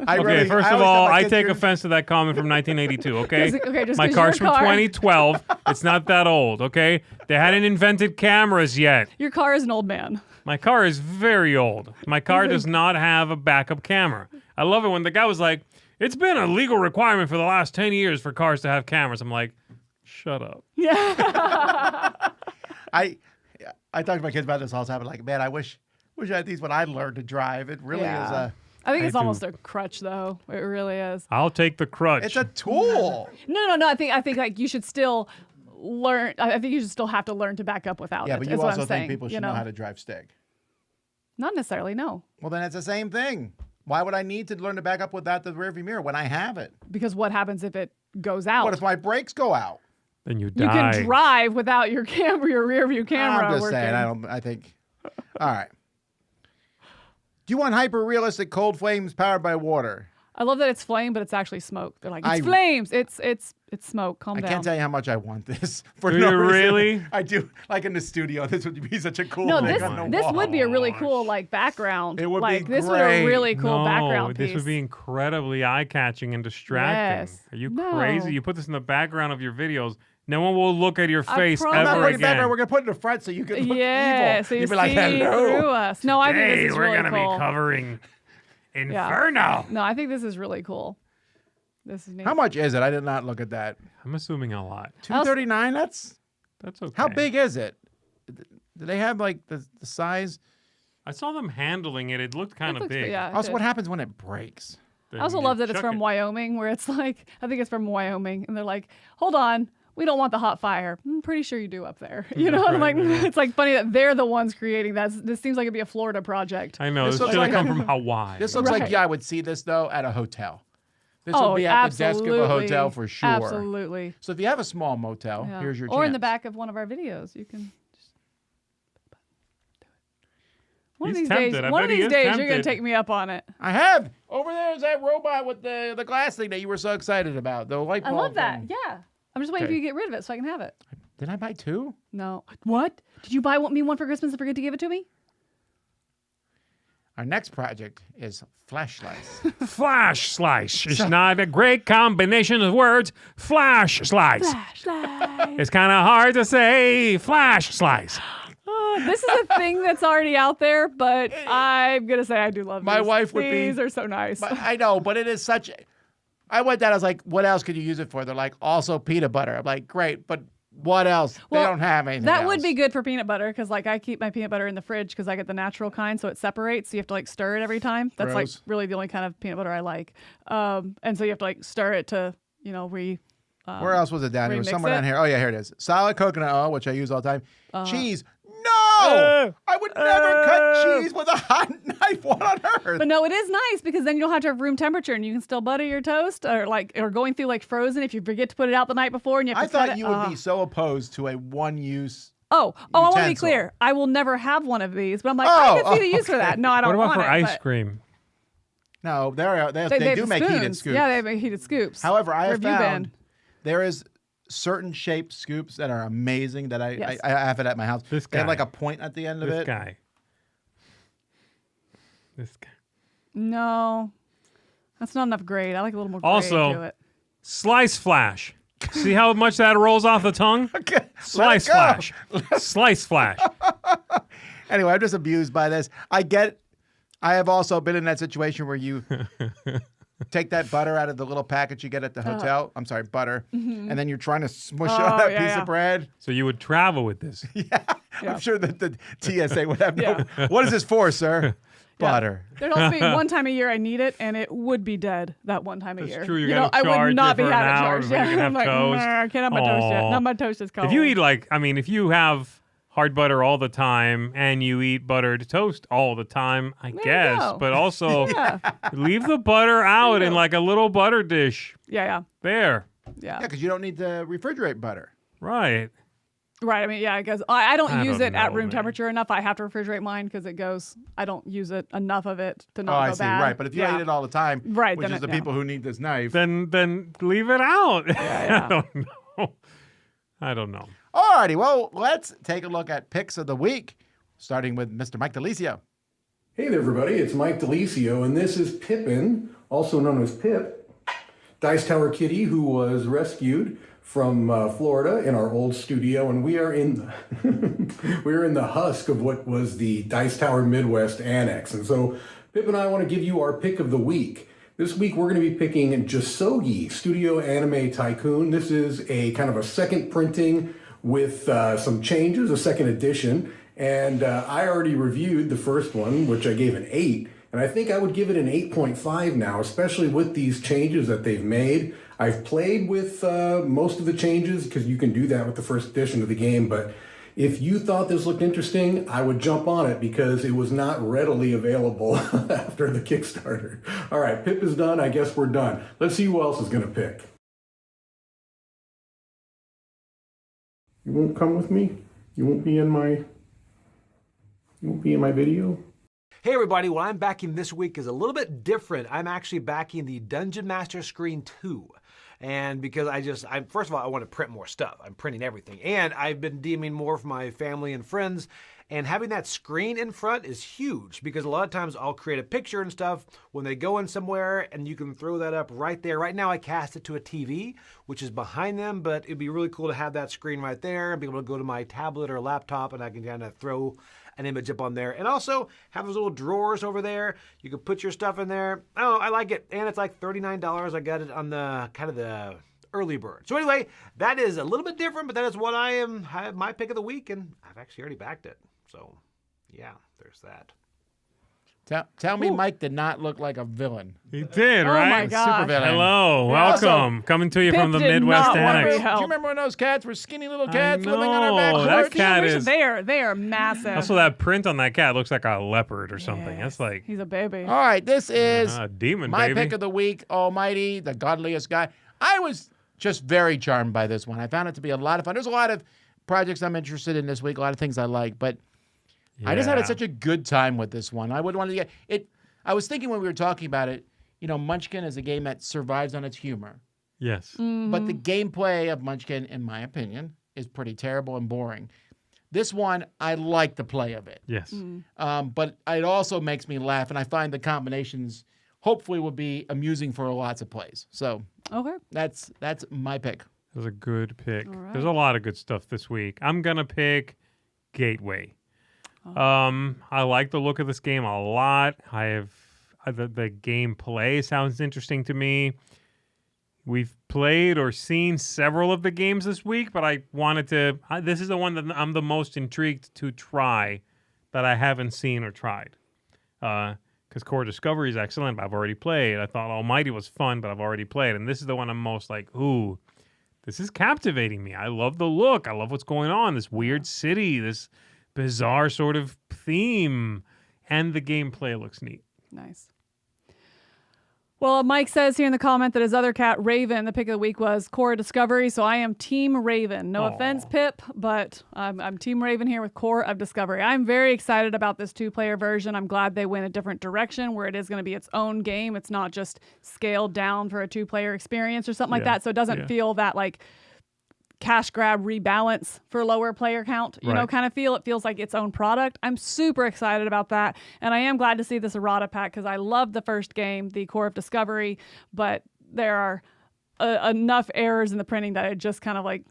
Okay, first of all, I take offense to that comment from 1982, okay? Just My 'cause car's your from car- 2012. It's not that old, okay? They hadn't invented cameras yet. Your car is an old man. My car is very old. My car does not have a backup camera. I love it when the guy was like, it's been a legal requirement for the last 10 years for cars to have cameras. I'm like, shut up. I talk to my kids about this all the time. I'm like, man, I wish I had these when I learned to drive. It really is a I think it's I do. almost a crutch, though. It really is. I'll take the crutch. it's a tool. No. I think like you should still learn. I think you should still have to learn to back up without Yeah, it. but is you what also I'm think saying, people should know how to drive stick. Not necessarily. No, Well, then it's the same thing. Why would I need to learn to back up without the rearview mirror when I have it? because what happens if it goes out? What if my brakes go out? Then you you die. can drive without your camera, your rear view camera. I'm just working. saying. I think. All right. Do you want hyper realistic cold flames powered by water? I love that it's flame, but it's actually smoke. They're like, it's I- flames. It's smoke. Calm I down. can't tell you how much I want this. For Do no you reason. really? I do. Like in the studio, this would be such a cool No, thing this on the this wall. would be a really cool like background. It would be like this would be great. a really cool no, background piece. this would be incredibly eye-catching and distracting. Yes. Are you No. crazy? You put this in the background of your videos, no one will look at your face promise. I'm not ever putting it back again. there. We're gonna put it in the front so you can look Yeah, evil. so you You'd be see like, hello. through us. No, I think Hey, this is we're really gonna cool. be covering Inferno. No, I think this is really cool. This is neat. How much is it? I did not look at that. I'm assuming a lot. $239. That's okay. how big is it? Do they have like the size? I saw them handling it. It looked kind of big. Yeah. it Also, did. what happens when it breaks? Then I also you love that it's chuck from it. Wyoming, where it's like, I think it's from Wyoming, and they're like, hold on, we don't want the hot fire. I'm pretty sure you do up there. You know, I'm like, it's like funny that they're the ones creating that. This seems like it'd be a Florida project. I know. This This looks should have like come from Hawaii. This looks like, Right. yeah, I would see this, though, at a hotel. This would be at the desk of a hotel for sure. Absolutely. So if you have a small motel, Yeah. here's your Or in the chance. back of one of our videos, you can just do it. One of He's these days, tempted. I one of bet he these is days, you're gonna tempted. take me up on it. I have. Over there is that robot with the glass thing that you were so excited about. The light I bulb love that. thing. Yeah. I'm just waiting for Okay. you to get rid of it so I can have it. Did I buy 2? No. What? Did you buy me one for Christmas and forget to give it to me? Our next project is Flash Slice. Flash slice. It's not a great combination of words. Flash slice. Flashlight. It's kind of hard to say. Flash slice. This is a thing that's already out there, but I'm gonna say I do love My these. wife would be- These are so nice. But I know, but it is such. I went down. I was like, "What else could you use it for?" They're like, "Also peanut butter." I'm like, "Great, but what else? Well, they don't have anything." That would else. be good for peanut butter because, like, I keep my peanut butter in the fridge because I get the natural kind, so it separates. So you have to like stir it every time. That's like Gross. really the only kind of peanut butter I like. And so you have to like stir it to, you know, Where else was it down? It was remix somewhere it? down here. Oh yeah, here it is. Solid coconut oil, which I use all the time. Uh-huh. Cheese. No, I would never cut cheese with a hot knife. What on earth? But no, it is nice because then you don't have to have room temperature and you can still butter your toast or going through like frozen if you forget to put it out the night before and you have I to cut thought it. you would be so opposed to a one-use. Oh, I want to be utensil. clear. I will never have one of these, but I'm like, I can see the use for that. No, I don't What about want for it. ice but cream? No, they They do have make spoons. heated scoops. Yeah, they make heated scoops. However, I Where have have you found been? there is certain shaped scoops that are amazing that Yes. I have it at my house. This They have guy. like a point at the end of This it. guy. This guy. No, that's not enough grade. I like a little more grade Also- to it. Slice flash. See how much that rolls off the tongue? Okay, Slice let it go. flash. Slice flash. Anyway, I'm just abused by this. I have also been in that situation where you take that butter out of the little package you get at the hotel. I'm sorry, butter. And then you're trying to smush it on that piece of bread. So you would travel with this. I'm sure that the TSA would have no. What is this for, sir? Butter. There'd also be one time a year I need it, and it would be dead that one time a year. true, you're You gonna know, I charge would not you be for an having hour charged. before you can have I'm like, toast. I can't have my toast yet. Aw. Not my toast is cold. If you eat if you have hard butter all the time and you eat buttered toast all the time, I you guess. go. But also yeah, leave the butter out in go. like a little butter dish. yeah, There. yeah. Yeah, because you don't need to refrigerate butter. Right. Right. I mean, yeah, because I don't use don't it at know, room man. temperature enough. I have to refrigerate mine because it goes. I don't use it enough of it to not I go see. bad. Right, but if you yeah. ate it all the time, Right, which then is the it- yeah. people who need this knife. Then leave it out. yeah. I don't know. I don't know. Alrighty, well, let's take a look at picks of the week, starting with Mr. Mike DeLisio. Hey there, everybody. It's Mike DeLisio, and this is Pippin, also known as Pip, Dice Tower Kitty, who was rescued from Florida in our old studio, and we are in the husk of what was the Dice Tower Midwest Annex. And so Pip and I want to give you our pick of the week. This week we're going to be picking Jisogi, Studio Anime Tycoon. This is a kind of a second printing with some changes, a second edition. And I already reviewed the first one, which I gave an 8. And I think I would give it an 8.5 now, especially with these changes that they've made. I've played with most of the changes because you can do that with the first edition of the game. But if you thought this looked interesting, I would jump on it because it was not readily available after the Kickstarter. All right, Pip is done. I guess we're done. Let's see who else is going to pick. You won't come with me? You won't be in my video? Hey everybody, what I'm backing this week is a little bit different. I'm actually backing the Dungeon Master Screen 2. And because first of all, I want to print more stuff. I'm printing everything. And I've been DMing more for my family and friends. And having that screen in front is huge because a lot of times I'll create a picture and stuff when they go in somewhere and you can throw that up right there. Right now I cast it to a TV, which is behind them, but it'd be really cool to have that screen right there and be able to go to my tablet or laptop and I can kind of throw an image up on there. And also have those little drawers over there. You can put your stuff in there. I don't know, I like it. And it's like $39. I got it on the kind of the early bird. So anyway, that is a little bit different, but that is what I have my pick of the week, and I've actually already backed it. So yeah, there's that. Tell me Mike did not look like a villain. He did, Oh right? my gosh. Super villain. Hello, welcome. Coming to you Pip from the did Midwest not want to Annex. be helped. Do you remember when those cats were skinny little I cats living on our back know, that porch? cat is. They are massive. Also, that print on that cat looks like a leopard or something. That's like He's a baby. All right, this is a demon, my baby. pick of the week, Almighty, the godliest guy. I was just very charmed by this one. I found it to be a lot of fun. There's a lot of projects I'm interested in this week, a lot of things I like, but I just had such a good time with this one. I would want to get it. I was thinking when we were talking about it, you know, Munchkin is a game that survives on its humor. Yes. But the gameplay of Munchkin, in my opinion, is pretty terrible and boring. This one, I like the play of it. Yes. But it also makes me laugh, and I find the combinations hopefully will be amusing for lots of plays. So Okay. that's my pick. That was a good pick. right. There's a lot of good stuff this week. I'm gonna pick Gateway. I like the look of this game a lot. I have the gameplay sounds interesting to me. We've played or seen several of the games this week, but I wanted to. This is the one that I'm the most intrigued to try that I haven't seen or tried. Because Core Discovery is excellent, but I've already played. I thought Almighty was fun, but I've already played. And this is the one I'm most like, ooh, this is captivating me. I love the look. I love what's going on. This weird city, this bizarre sort of theme, and the gameplay looks neat. Nice. Well, Mike says here in the comment that his other cat, Raven, the pick of the week was Core Discovery, so I am Team Raven. No offense, Pip, but I'm Team Raven here with Core of Discovery. I'm very excited about this two-player version. I'm glad they went a different direction where it is going to be its own game. It's not just scaled down for a two-player experience or something like that, so it doesn't feel that like cash grab rebalance for lower player count, you know, kind of feel. It feels like its own product. I'm super excited about that. And I am glad to see this errata pack because I loved the first game, the Core of Discovery, but there are enough errors in the printing that it just kind of like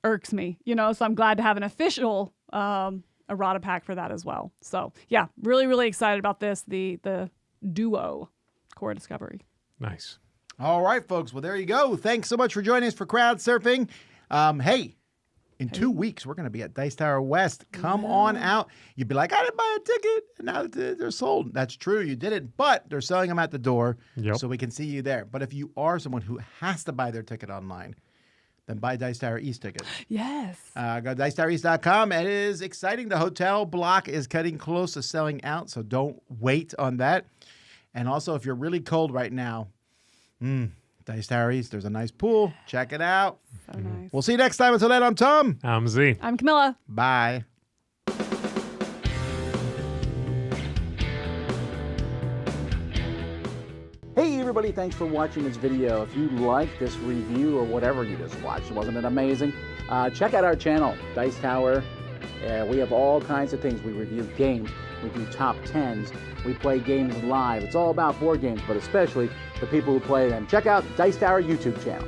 irks me, you know, so I'm glad to have an official errata pack for that as well. So yeah, really, really excited about this, the duo Core of Discovery. Nice. All right, folks. Well, there you go. Thanks so much for joining us for Crowdsurfing. Hey, in 2 weeks, we're going to be at Dice Tower West. Come on out. You'd be like, I didn't buy a ticket, and now they're sold. That's true. You didn't, but they're selling them at the door, so we can see you there. But if you are someone who has to buy their ticket online, then buy Dice Tower East tickets. Yes. Go to DicetowerEast.com. It is exciting. The hotel block is cutting close to selling out, so don't wait on that. And also, if you're really cold right now, Dice Tower East, there's a nice pool. Check it out. So nice. We'll see you next time. Until then, I'm Tom. I'm Z. I'm Camilla. Bye. Hey everybody, thanks for watching this video. If you like this review or whatever you just watched, wasn't it amazing? Check out our channel, Dice Tower. We have all kinds of things. We review games, we do top 10s, we play games live. It's all about board games, but especially the people who play them. Check out Dice Tower YouTube channel.